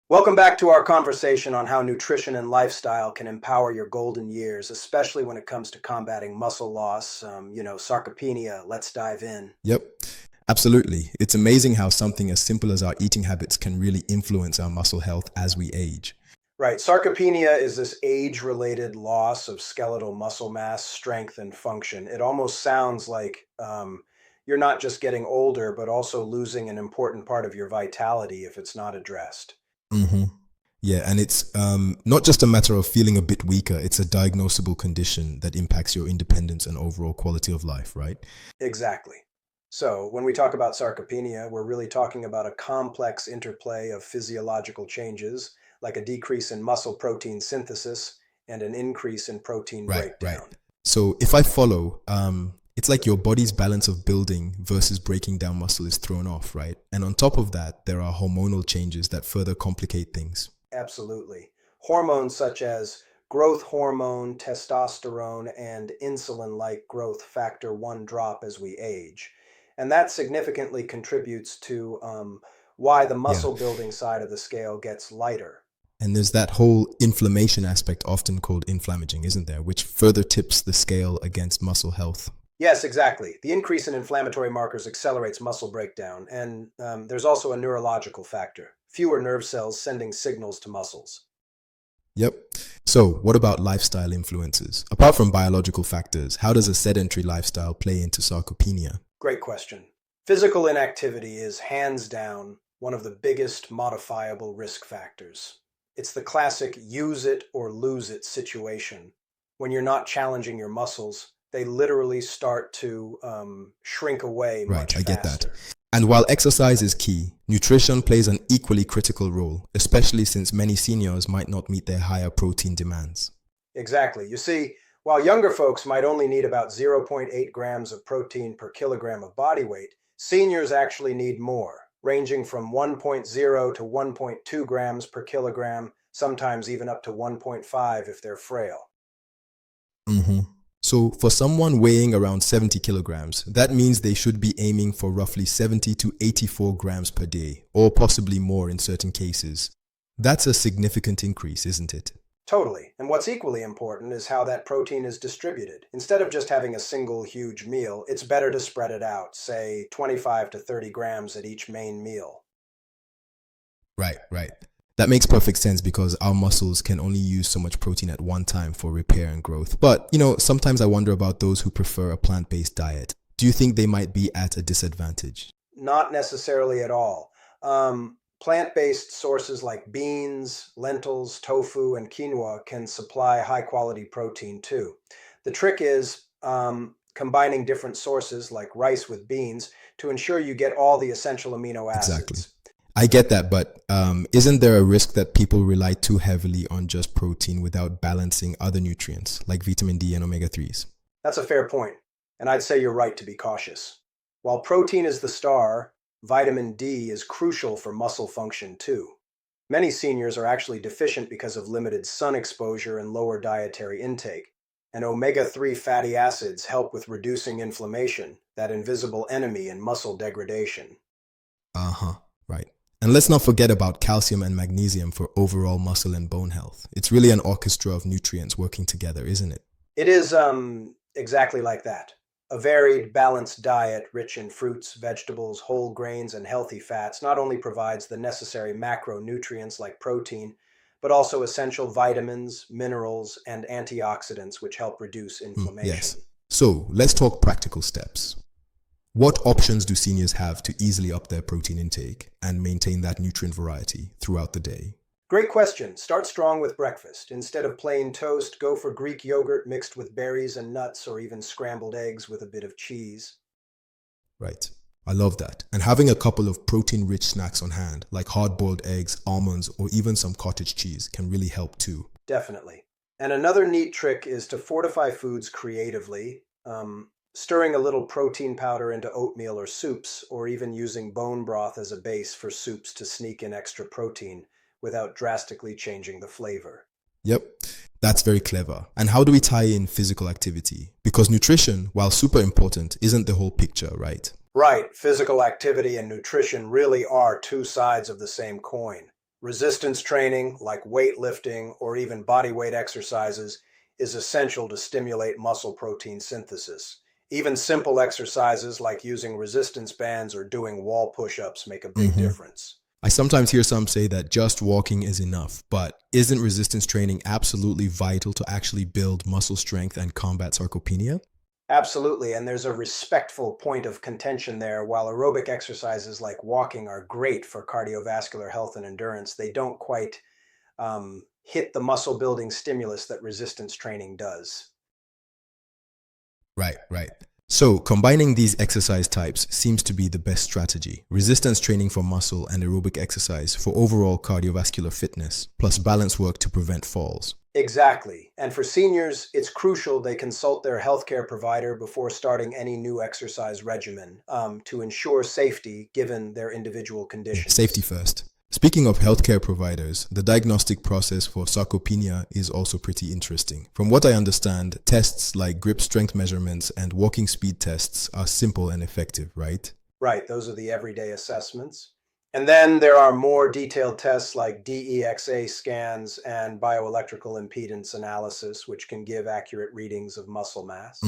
Welcome back to our conversation on how nutrition and lifestyle can empower your golden years, especially when it comes to combating muscle loss, sarcopenia. Let's dive in. Yep, absolutely. It's amazing how something as simple as our eating habits can really influence our muscle health as we age. Right, sarcopenia is this age related loss of skeletal muscle mass, strength, and function. It almost sounds like you're not just getting older, but also losing an important part of your vitality if it's not addressed. hmm Yeah, and it's not just a matter of feeling a bit weaker, it's a diagnosable condition that impacts your independence and overall quality of life, right? Exactly. So, when we talk about sarcopenia, we're really talking about a complex interplay of physiological changes, like a decrease in muscle protein synthesis and an increase in protein Right, right. breakdown. So if I follow, it's like your body's balance of building versus breaking down muscle is thrown off, right? And on top of that, there are hormonal changes that further complicate things. Absolutely. Hormones such as growth hormone, testosterone, and insulin like growth factor 1 drop as we age. And that significantly contributes to why the Yeah. muscle building side of the scale gets lighter. And there's that whole inflammation aspect, often called inflammaging, isn't there? Which further tips the scale against muscle health. Yes, exactly. The increase in inflammatory markers accelerates muscle breakdown, and there's also a neurological factor fewer nerve cells sending signals to muscles. Yep. So, what about lifestyle influences? Apart from biological factors, how does a sedentary lifestyle play into sarcopenia? Great question. Physical inactivity is hands down one of the biggest modifiable risk factors. It's the classic use it or lose it situation. When you're not challenging your muscles, they literally start to shrink away Right, much I get that. faster. And while exercise is key, nutrition plays an equally critical role, especially since many seniors might not meet their higher protein demands. Exactly. You see, while younger folks might only need about zero point 0.8 grams of protein per kilogram of body weight, seniors actually need more, ranging from 1.0 to 1.2 grams per kilogram, sometimes even up to 1.5 if they're frail. hmm So, for someone weighing around 70 kilograms, that means they should be aiming for roughly 70 to 84 grams per day, or possibly more in certain cases. That's a significant increase, isn't it? Totally. And what's equally important is how that protein is distributed. Instead of just having a single huge meal, it's better to spread it out, say 25 to 30 grams at each main meal. Right, right. That makes perfect sense because our muscles can only use so much protein at one time for repair and growth. But, sometimes I wonder about those who prefer a plant-based diet. Do you think they might be at a disadvantage? Not necessarily at all. Plant-based sources like beans, lentils, tofu, and quinoa can supply high-quality protein too. The trick is combining different sources like rice with beans to ensure you get all the essential amino Exactly. acids. I get that, but isn't there a risk that people rely too heavily on just protein without balancing other nutrients like vitamin D and omega 3s? That's a fair point, and I'd say you're right to be cautious. While protein is the star, vitamin D is crucial for muscle function too. Many seniors are actually deficient because of limited sun exposure and lower dietary intake, and omega 3 fatty acids help with reducing inflammation, that invisible enemy in muscle degradation. Uh huh. Right. And let's not forget about calcium and magnesium for overall muscle and bone health. It's really an orchestra of nutrients working together, isn't it? It is exactly like that. A varied, balanced diet rich in fruits, vegetables, whole grains, and healthy fats not only provides the necessary macronutrients like protein, but also essential vitamins, minerals, and antioxidants which help reduce Yes. inflammation. So let's talk practical steps. What options do seniors have to easily up their protein intake and maintain that nutrient variety throughout the day? Great question. Start strong with breakfast. Instead of plain toast, go for Greek yogurt mixed with berries and nuts or even scrambled eggs with a bit of cheese. Right. I love that. And having a couple of protein rich snacks on hand, like hard boiled eggs, almonds, or even some cottage cheese, can really help too. Definitely. And another neat trick is to fortify foods creatively, stirring a little protein powder into oatmeal or soups, or even using bone broth as a base for soups to sneak in extra protein without drastically changing the flavor. Yep, that's very clever. And how do we tie in physical activity? Because nutrition, while super important, isn't the whole picture, right? Right, physical activity and nutrition really are two sides of the same coin. Resistance training, like weightlifting or even body weight exercises, is essential to stimulate muscle protein synthesis. Even simple exercises like using resistance bands or doing wall push-ups make a big difference. I sometimes hear some say that just walking is enough, but isn't resistance training absolutely vital to actually build muscle strength and combat sarcopenia? Absolutely, and there's a respectful point of contention there. While aerobic exercises like walking are great for cardiovascular health and endurance, they don't quite hit the muscle building stimulus that resistance training does. Right, right. So, combining these exercise types seems to be the best strategy. Resistance training for muscle and aerobic exercise for overall cardiovascular fitness, plus balance work to prevent falls. Exactly. And for seniors, it's crucial they consult their healthcare provider before starting any new exercise regimen to ensure safety given their individual conditions. Safety first. Speaking of healthcare providers, the diagnostic process for sarcopenia is also pretty interesting. From what I understand, tests like grip strength measurements and walking speed tests are simple and effective, right? Right, those are the everyday assessments. And then there are more detailed tests like DEXA scans and bioelectrical impedance analysis, which can give accurate readings of muscle mass.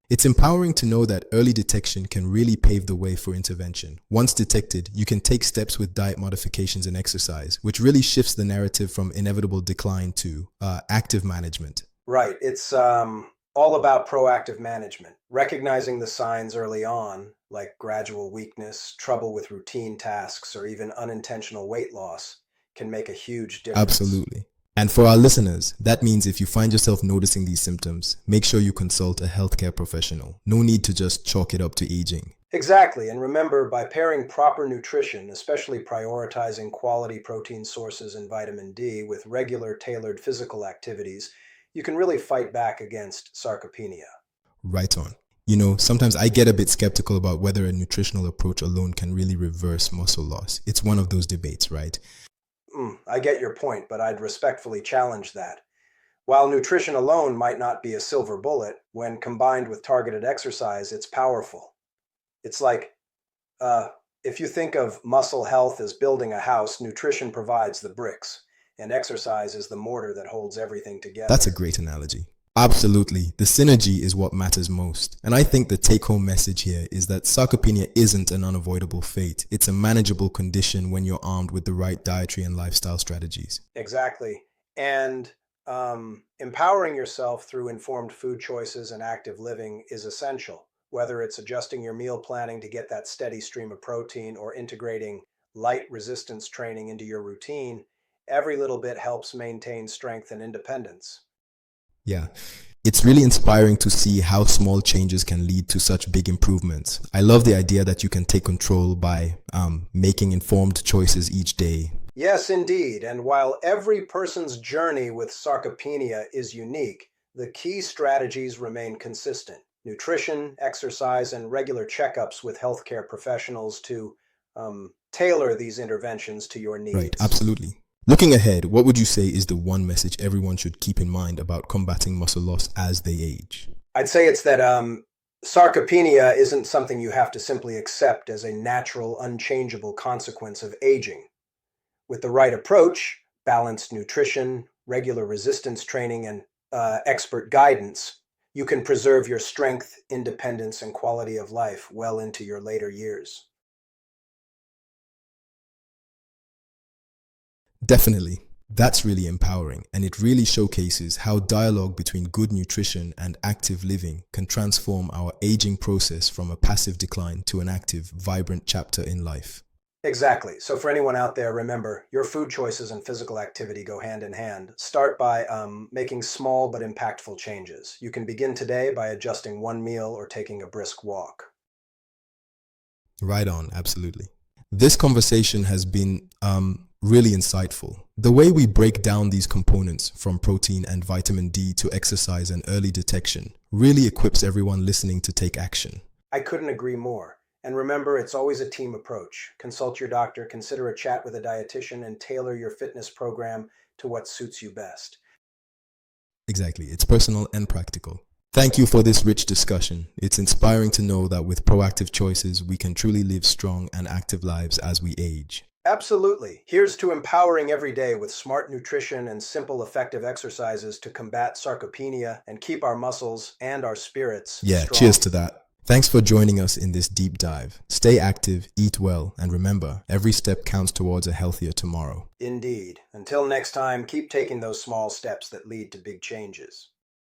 It's empowering to know that early detection can really pave the way for intervention. Once detected, you can take steps with diet modifications and exercise, which really shifts the narrative from inevitable decline to active management. Right. It's all about proactive management, recognizing the signs early on, like gradual weakness, trouble with routine tasks, or even unintentional weight loss, can make a huge difference. Absolutely. And for our listeners, that means if you find yourself noticing these symptoms, make sure you consult a healthcare professional. No need to just chalk it up to aging. Exactly. And remember, by pairing proper nutrition, especially prioritizing quality protein sources and vitamin D with regular tailored physical activities, you can really fight back against sarcopenia. Right on. You know, sometimes I get a bit skeptical about whether a nutritional approach alone can really reverse muscle loss. It's one of those debates, right? I get your point, but I'd respectfully challenge that. While nutrition alone might not be a silver bullet, when combined with targeted exercise, it's powerful. It's like if you think of muscle health as building a house, nutrition provides the bricks, and exercise is the mortar that holds everything together. That's a great analogy. Absolutely. The synergy is what matters most. And I think the take-home message here is that sarcopenia isn't an unavoidable fate. It's a manageable condition when you're armed with the right dietary and lifestyle strategies. Exactly. And empowering yourself through informed food choices and active living is essential. Whether it's adjusting your meal planning to get that steady stream of protein or integrating light resistance training into your routine, every little bit helps maintain strength and independence. Yeah, it's really inspiring to see how small changes can lead to such big improvements. I love the idea that you can take control by making informed choices each day. Yes, indeed. And while every person's journey with sarcopenia is unique, the key strategies remain consistent. Nutrition, exercise, and regular checkups with healthcare professionals to tailor these interventions to your needs. Right, absolutely. Looking ahead, what would you say is the one message everyone should keep in mind about combating muscle loss as they age? I'd say it's that sarcopenia isn't something you have to simply accept as a natural, unchangeable consequence of aging. With the right approach, balanced nutrition, regular resistance training, and expert guidance, you can preserve your strength, independence, and quality of life well into your later years. Definitely. That's really empowering, and it really showcases how dialogue between good nutrition and active living can transform our aging process from a passive decline to an active, vibrant chapter in life. Exactly. So for anyone out there, remember, your food choices and physical activity go hand in hand. Start by making small but impactful changes. You can begin today by adjusting one meal or taking a brisk walk. Right on, absolutely. This conversation has been really insightful. The way we break down these components from protein and vitamin D to exercise and early detection really equips everyone listening to take action. I couldn't agree more. And remember, it's always a team approach. Consult your doctor, consider a chat with a dietitian, and tailor your fitness program to what suits you best. Exactly. It's personal and practical. Thank you for this rich discussion. It's inspiring to know that with proactive choices, we can truly live strong and active lives as we age. Absolutely. Here's to empowering every day with smart nutrition and simple, effective exercises to combat sarcopenia and keep our muscles and our spirits Yeah, cheers strong. to that. Thanks for joining us in this deep dive. Stay active, eat well, and remember, every step counts towards a healthier tomorrow. Indeed. Until next time, keep taking those small steps that lead to big changes.